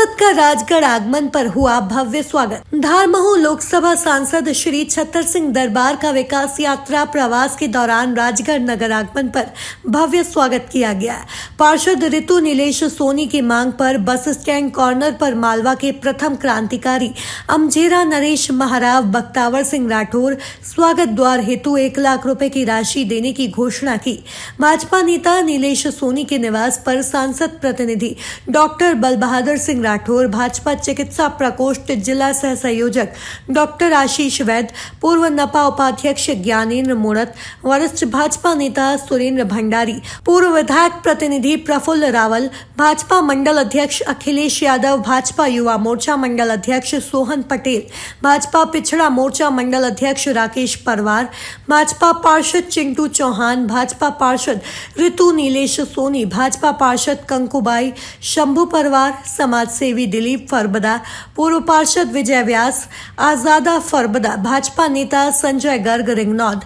सांसद का राजगढ़ आगमन पर हुआ भव्य स्वागत। धारमहू लोकसभा सांसद श्री छतर सिंह दरबार का विकास यात्रा प्रवास के दौरान राजगढ़ नगर आगमन पर भव्य स्वागत किया गया। पार्षद ऋतु नीलेश सोनी की मांग पर बस स्टैंड कॉर्नर पर मालवा के प्रथम क्रांतिकारी अमजेरा नरेश महाराव बख्तावर सिंह राठौर स्वागत द्वार हेतु 1 लाख रुपए की राशि देने की घोषणा की। भाजपा नेता नीलेश सोनी के निवास पर सांसद प्रतिनिधि डॉक्टर बल बहादुर सिंह राठौर, भाजपा चिकित्सा प्रकोष्ठ जिला सह संयोजक डॉक्टर आशीष वैद, पूर्व नपा उपाध्यक्ष ज्ञानेन्द्र मोड़त, वरिष्ठ भाजपा नेता सुरेंद्र भंडारी, पूर्व विधायक प्रतिनिधि प्रफुल्ल रावल, भाजपा मंडल अध्यक्ष अखिलेश यादव, भाजपा युवा मोर्चा मंडल अध्यक्ष सोहन पटेल, भाजपा पिछड़ा मोर्चा मंडल अध्यक्ष राकेश परवार, भाजपा पार्षद चिंटू चौहान, भाजपा पार्षद ऋतु नीलेश सोनी, भाजपा पार्षद कंकुबाई, शंभू परवार, समाज सेवी दिलीप फरबदा, पूर्व पार्षद विजय व्यास, आजादा फरबदा, भाजपा नेता संजय गर्ग रिंगनौद,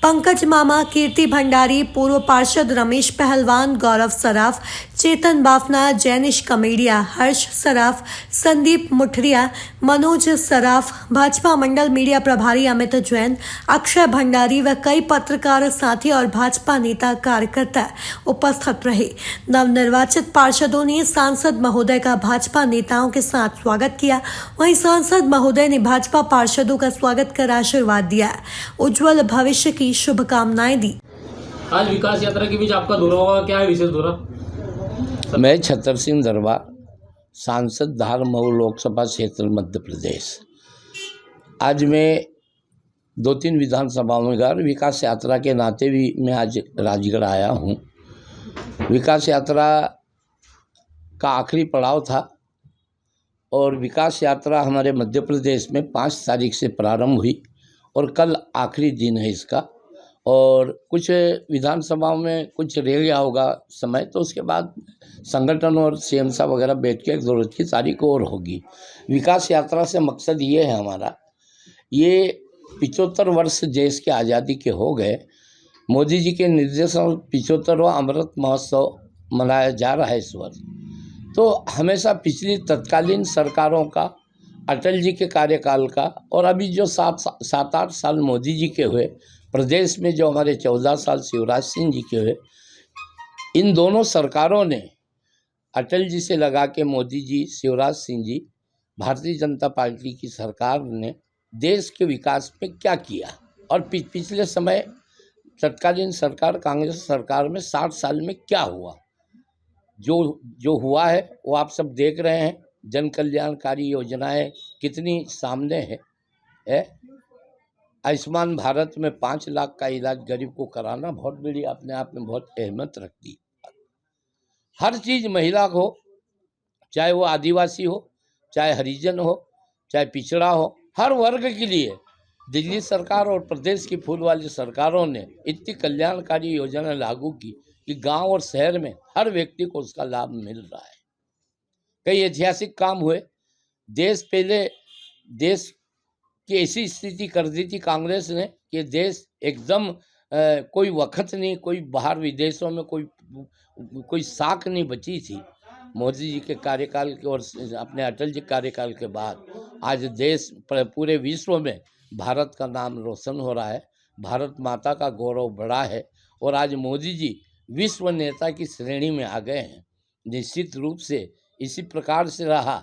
पंकज मामा, कीर्ति भंडारी, पूर्व पार्षद रमेश पहलवान, गौरव सराफ, चेतन बाफना, जैनिश कमेडिया, हर्ष सराफ, संदीप मुठरिया, मनोज सराफ, भाजपा मंडल मीडिया प्रभारी अमित जैन, अक्षय भंडारी व कई पत्रकार साथी और भाजपा नेता कार्यकर्ता उपस्थित रहे। नवनिर्वाचित पार्षदों ने सांसद महोदय का भाजपा नेताओं के साथ स्वागत किया। वहीं सांसद महोदय ने भाजपा पार्षदों का स्वागत कर आशीर्वाद दिया, उज्जवल भविष्य की शुभकामनाएं दी। आज विकास यात्रा के बीच आपका दौरा होगा, क्या है विशेष दौरा? मैं छतर सिंह दरबार, सांसद धारमहू लोकसभा क्षेत्र मध्य प्रदेश। आज मैं 2-3 विधानसभाओं में गया। विकास यात्रा के नाते भी मैं आज राजगढ़ आया हूँ। विकास यात्रा का आखिरी पड़ाव था और विकास यात्रा हमारे मध्य प्रदेश में 5 तारीख से प्रारंभ हुई और कल आखिरी दिन है इसका। और कुछ विधानसभाओं में कुछ रह गया होगा समय, तो उसके बाद संगठन और सीएम साहब वगैरह बैठ के ज़रूरत की तारीख और होगी। विकास यात्रा से मकसद ये है हमारा, ये 75 वर्ष देश के आज़ादी के हो गए। मोदी जी के निर्देशन 75वां अमृत महोत्सव मनाया जा रहा है इस वर्ष। तो हमेशा पिछली तत्कालीन सरकारों का, अटल जी के कार्यकाल का और अभी जो 7-8 साल मोदी जी के हुए, प्रदेश में जो हमारे 14 साल शिवराज सिंह जी के हुए, इन दोनों सरकारों ने अटल जी से लगा के मोदी जी, शिवराज सिंह जी, भारतीय जनता पार्टी की सरकार ने देश के विकास में क्या किया। और पिछले समय तत्कालीन सरकार, कांग्रेस सरकार में 60 साल में क्या हुआ, जो हुआ है वो आप सब देख रहे हैं। जन कल्याणकारी योजनाएं कितनी सामने है। आयुष्मान भारत में 5 लाख का इलाज गरीब को कराना बहुत बड़ी अपने आप में बहुत अहमियत रखती है। हर चीज़ महिला को हो, चाहे वो आदिवासी हो, चाहे हरिजन हो, चाहे पिछड़ा हो, हर वर्ग के लिए दिल्ली सरकार और प्रदेश की फूल वाली सरकारों ने इतनी कल्याणकारी योजना लागू की कि गांव और शहर में हर व्यक्ति को उसका लाभ मिल रहा है। कई ऐतिहासिक काम हुए। देश की ऐसी स्थिति कर दी थी कांग्रेस ने कि देश एकदम कोई वक्त नहीं, कोई बाहर विदेशों में कोई साख नहीं बची थी। मोदी जी के कार्यकाल के और अपने अटल जी कार्यकाल के बाद आज देश पूरे विश्व में भारत का नाम रोशन हो रहा है, भारत माता का गौरव बढ़ा है और आज मोदी जी विश्व नेता की श्रेणी में आ गए हैं। निश्चित रूप से इसी प्रकार से रहा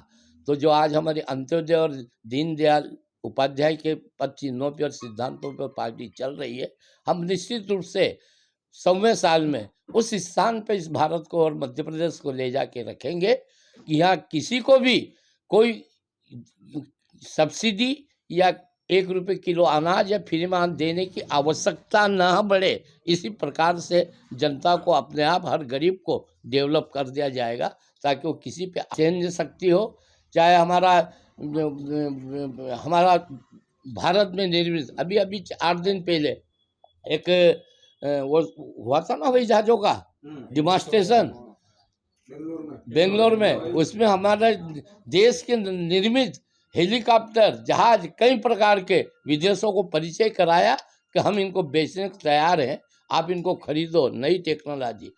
तो जो आज हमारे अंत्योदय और दीनदयाल उपाध्याय के पद चिन्हों पर और सिद्धांतों पर पार्टी चल रही है, हम निश्चित रूप से 100वें साल में उस स्थान पर इस भारत को और मध्य प्रदेश को ले जाके रखेंगे कि यहाँ किसी को भी कोई सब्सिडी या 1 रुपये किलो अनाज या फ्री में देने की आवश्यकता ना बढ़े। इसी प्रकार से जनता को अपने आप, हर गरीब को डेवलप कर दिया जाएगा ताकि वो किसी पे चैन शक्ति हो। चाहे हमारा भारत में निर्मित अभी 8 दिन पहले एक वो हुआ था ना हवाई जहाज़ों का डिमॉन्स्ट्रेशन बेंगलोर में, उसमें हमारा देश के निर्मित हेलीकॉप्टर, जहाज, कई प्रकार के विदेशों को परिचय कराया कि हम इनको बेचने को तैयार हैं, आप इनको खरीदो। नई टेक्नोलॉजी,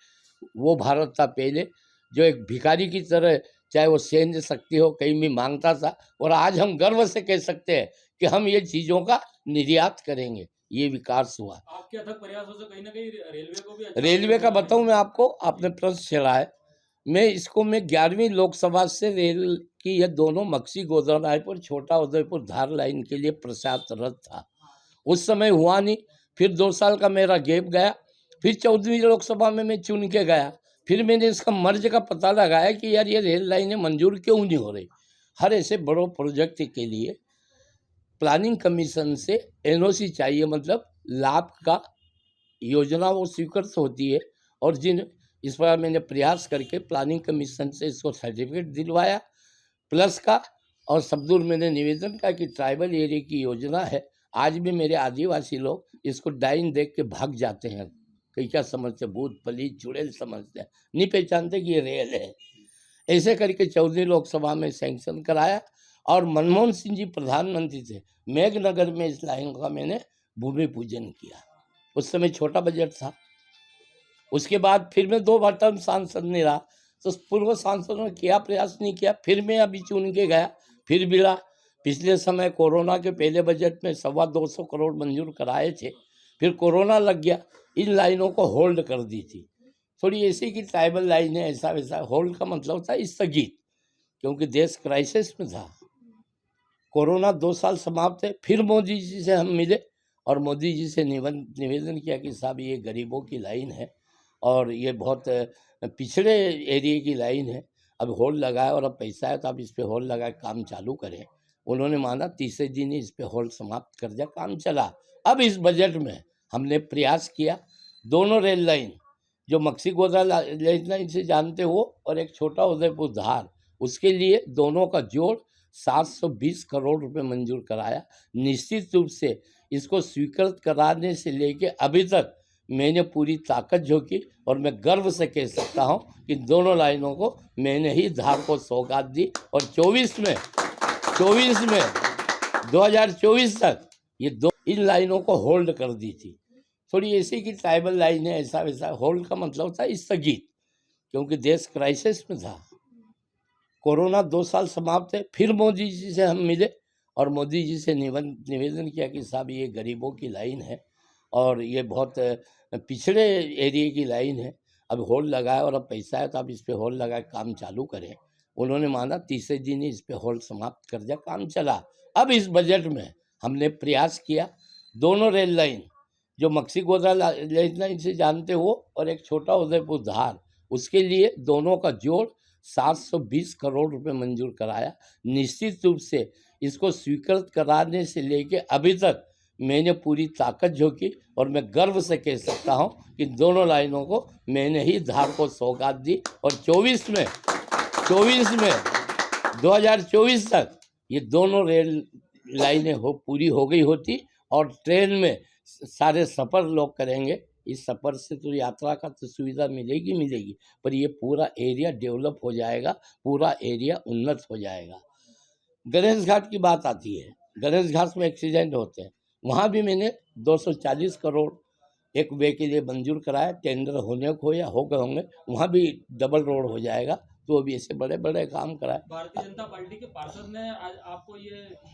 वो भारत था पहले जो एक भिखारी की तरह चाहे वो सैन्य शक्ति हो, कहीं भी मांगता था। और आज हम गर्व से कह सकते हैं कि हम ये चीज़ों का निर्यात करेंगे। ये विकास हुआ। आपके अथक प्रयासों से कहीं ना कहीं रेलवे को भी अच्छा रेलवे का बताऊं मैं आपको, आपने प्रश्न छेड़ा है। मैं 11वीं लोकसभा से रेल की ये दोनों मक्सी गोदा रायपुर छोटा उदयपुर धार लाइन के लिए प्रयासरत था। उस समय हुआ नहीं, फिर 2 साल का मेरा गैप गया, फिर 14वीं लोकसभा में मैं चुन के गया। फिर मैंने इसका मर्ज का पता लगाया कि यार ये रेल लाइनें मंजूर क्यों नहीं हो रही। हर ऐसे बड़ों प्रोजेक्ट के लिए प्लानिंग कमीशन से एनओसी चाहिए, मतलब लाभ का योजना वो स्वीकृत होती है। और इस पर मैंने प्रयास करके प्लानिंग कमीशन से इसको सर्टिफिकेट दिलवाया प्लस का। और सबदूर मैंने निवेदन किया कि ट्राइबल एरिया की योजना है। आज भी मेरे आदिवासी लोग इसको डाइन देख के भाग जाते हैं, कहीं क्या समझते, भूत पलीत चुड़ैल समझते हैं, नहीं पहचानते कि ये रेल है। ऐसे करके 14वीं लोकसभा में सैंक्शन कराया। और मनमोहन सिंह जी प्रधानमंत्री थे, मेघनगर में इस लाइन का मैंने भूमि पूजन किया। उस समय छोटा बजट था। उसके बाद फिर मैं 2 बार टर्म सांसद नहीं रहा, तो पूर्व सांसदों ने किया प्रयास नहीं किया। फिर मैं अभी चुन के गया, फिर मिला। पिछले समय कोरोना के पहले बजट में 225 करोड़ मंजूर कराए थे, फिर कोरोना लग गया, इन लाइनों को होल्ड कर दी थी। थोड़ी ऐसी की ट्राइबल लाइनें ऐसा वैसा, होल्ड का मतलब था स्थगित, क्योंकि देश क्राइसिस में था। कोरोना 2 साल समाप्त है, फिर मोदी जी से हम मिले और मोदी जी से निवेदन किया कि साहब ये गरीबों की लाइन है और ये बहुत पिछड़े एरिया की लाइन है, अब होल्ड लगाए और अब पैसा है तो आप इस पे होल्ड लगाए काम चालू करें। उन्होंने माना, तीसरे दिन ही इस पे होल्ड समाप्त कर दिया, काम चला। अब इस बजट में हमने प्रयास किया, दोनों रेल लाइन जो मक्सी गोदा रेल लाइन से जानते हो और एक छोटा उदयपुर धार, उसके लिए दोनों का जोड़ 720 करोड़ रुपए मंजूर कराया। निश्चित रूप से इसको स्वीकृत कराने से लेके अभी तक मैंने पूरी ताकत झोंकी और मैं गर्व से कह सकता हूं कि दोनों लाइनों को मैंने ही धार को सौगात दी। और 24 में 2024 तक ये इन लाइनों को होल्ड कर दी थी। थोड़ी ऐसी की ट्राइबल लाइनें ऐसा वैसा, होल्ड का मतलब था स्थगित, क्योंकि देश क्राइसिस में था। कोरोना 2 साल समाप्त है, फिर मोदी जी से हम मिले और मोदी जी से निवेदन किया कि साहब ये गरीबों की लाइन है और ये बहुत पिछड़े एरिया की लाइन है, अब होल्ड लगाए और अब पैसा है तो आप इस पे होल्ड लगाए काम चालू करें। उन्होंने माना, तीसरे दिन ही इस पे होल्ड समाप्त कर दिया, काम चला। अब इस बजट में हमने प्रयास किया, दोनों रेल लाइन जो मक्सी गोदा रेल लाइन से जानते हो और एक छोटा उदयपुर धार, उसके लिए दोनों का जोड़ 720 करोड़ रुपए मंजूर कराया। निश्चित रूप से इसको स्वीकृत कराने से लेके अभी तक मैंने पूरी ताकत झोंकी और मैं गर्व से कह सकता हूं कि दोनों लाइनों को मैंने ही धार को सौगात दी। और 24 में 2024 तक ये दोनों रेल लाइनें पूरी हो गई होती और ट्रेन में सारे सफ़र लोग करेंगे। इस सफ़र से तो यात्रा का तो सुविधा मिलेगी, पर ये पूरा एरिया डेवलप हो जाएगा, पूरा एरिया उन्नत हो जाएगा। गणेश घाट की बात आती है, गणेश घाट में एक्सीडेंट होते हैं, वहाँ भी मैंने 240 करोड़ एक वे के लिए मंजूर कराया। टेंडर होने को या हो गए होंगे, वहाँ भी डबल रोड हो जाएगा। तो अभी ऐसे बड़े बड़े काम कराए। भारतीय जनता पार्टी के पार्षद ने आज आपको ये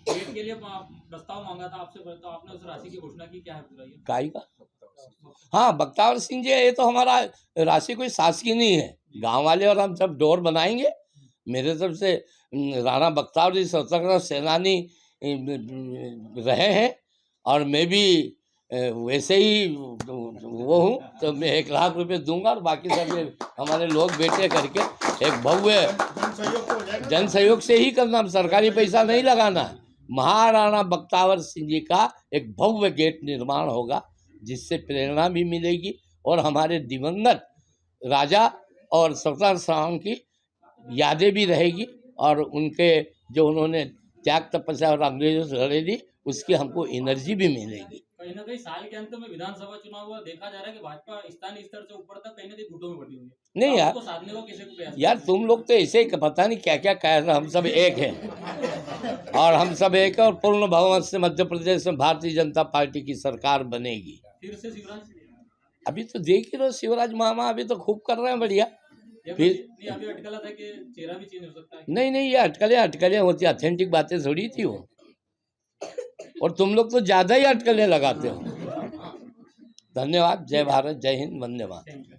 गेट के लिए प्रस्ताव मांगा था आपसे, तो आपने उस राशि की घोषणा की, क्या है पूरा ये? काई का? हाँ, बख्तावर सिंह जी, ये तो हमारा राशि कोई शासकीय नहीं है, गांव वाले और हम सब डोर बनाएंगे। मेरे तरफ से राणा बख्तावर जी स्वतंत्रता सेनानी रहे हैं और मैं भी वैसे ही वो हूँ, तो मैं 1 लाख रुपए दूंगा और बाकी सब ये हमारे लोग बेटे करके एक भव्य जन सहयोग से ही करना, सरकारी पैसा नहीं लगाना। महाराणा बख्तावर सिंह जी का एक भव्य गेट निर्माण होगा, जिससे प्रेरणा भी मिलेगी और हमारे दिवंगत राजा और स्वतंत्रता संग्राम की यादें भी रहेगी और उनके जो उन्होंने त्याग तपस्या और अंग्रेजों से लड़े दी, उसकी हमको एनर्जी भी मिलेगी। कहीं ना कहीं साल के अंत में विधानसभा चुनाव हुआ, देखा जा रहा है कि भाजपा स्थानीय स्तर से ऊपर तक कहीं ना कहीं गुटों में बटी हुई है। नहीं यार, तो साधने को किसी को प्रयास यार तुम लोग तो ऐसे ही पता नहीं क्या क्या कह रहे, हम सब एक हैं और हम सब एक है और पूर्ण बहुमत से मध्य प्रदेश में भारतीय जनता पार्टी की सरकार बनेगी। फिर से शिवराज अभी तो देख ही रहो, शिवराज मामा अभी तो खूब कर रहे हैं, बढ़िया। ये फिर नहीं अभी अटकला था कि चेहरा भी चेंज हो सकता है। नहीं नहीं, ये अटकलें होती, ऑथेंटिक बातें थोड़ी थी वो। और तुम लोग तो ज़्यादा ही अटकलें लगाते हो। धन्यवाद। जय भारत, जय हिंद, वंदे मातरम। Thank you.